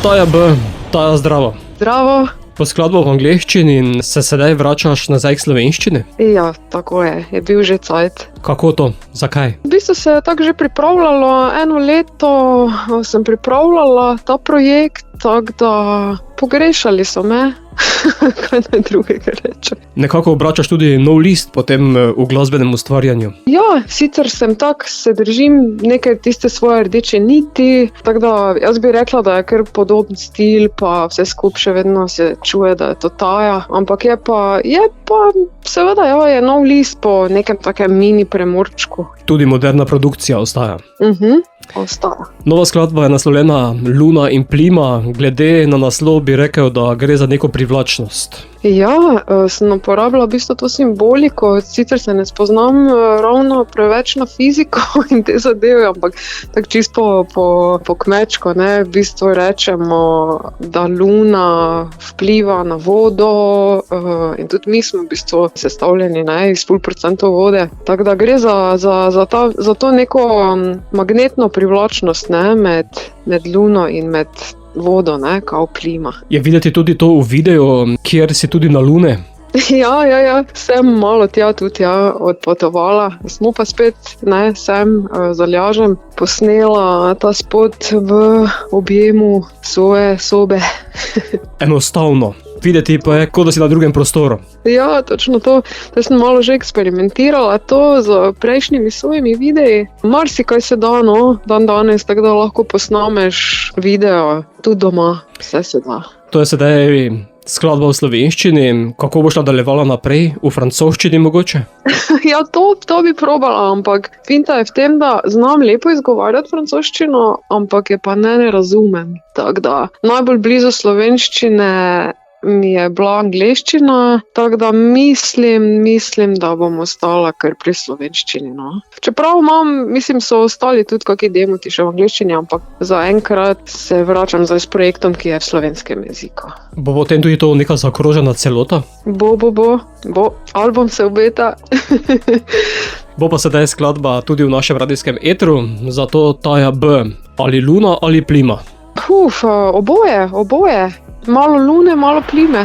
Taja B, Taja zdravo. Zdravo. Po skladbo v angleščini se sedaj vračaš nazaj k slovenščini? Ja, tako je bil že cajt. Kako to? Zakaj? V bistvu se je tako že pripravljalo, 1 leto sem pripravljala ta projekt, tako da pogrešali so me, kaj naj drugega rečem. Nekako obračaš tudi nov list potem v glasbenem ustvarjanju. Ja, sicer sem tak, se držim neke tiste svoje rdeče niti, tako da jaz bi rekla, da je kar podoben stil, pa vse skupaj še vedno se čuje, da je to Taja, ampak je pa seveda je nov list po nekem takem mini premorčku. Tudi moderna produkcija ostaja. Ostaja. Nova skladba je naslovljena Luna in plima, glede na naslov bi rekel, da gre za neko privlačnost. Ja, sem uporabila v bistvu to simboliko, sicer se ne spoznam ravno preveč na fiziko in te zadeve, ampak tako čisto po kmečko, ne, v bistvu rečemo, da luna vpliva na vodo in tudi mi smo v bistvu sestavljeni, ne, iz 0,5% vode, tako da gre za to neko magnetno privlačnost, ne, med luno in med vodo, ne, kao plima. Je videti tudi to v videu, kjer si tudi na lune? Ja, sem malo tja tudi odpotovala. Smo pa spet, sem zalažem, posnela ta spot v objemu svoje sobe. Enostavno. Videti pa je, kot da si na drugem prostoru. Ja, točno to. Da sem malo že eksperimentirala to z prejšnjimi svojimi videi. Marsikaj se da, dan danes, tako da lahko posnameš video tudi doma. Vse se da. To je sedaj skladba v slovenščini. Kako boš nadaljevala naprej? V francoščini mogoče? Ja, to bi probala, ampak finta je v tem, da znam lepo izgovarjati francoščino, ampak je pa ne razumem. Tako da najbolj blizu slovenščine mi je bila angleščina, tako da mislim, da bom ostala kar pri slovenščini. Čeprav so ostali tudi kakšni demoti še v angleščini, ampak zaenkrat se vračam zdaj s projektom, ki je v slovenskem jeziku. Bo potem tudi to neka zaokrožena celota? Bo. Album se obeta. Bo pa sedaj skladba tudi v našem radijskem etru, zato Taja B. Ali luna ali plima? Oboje. Malo lune, malo plime.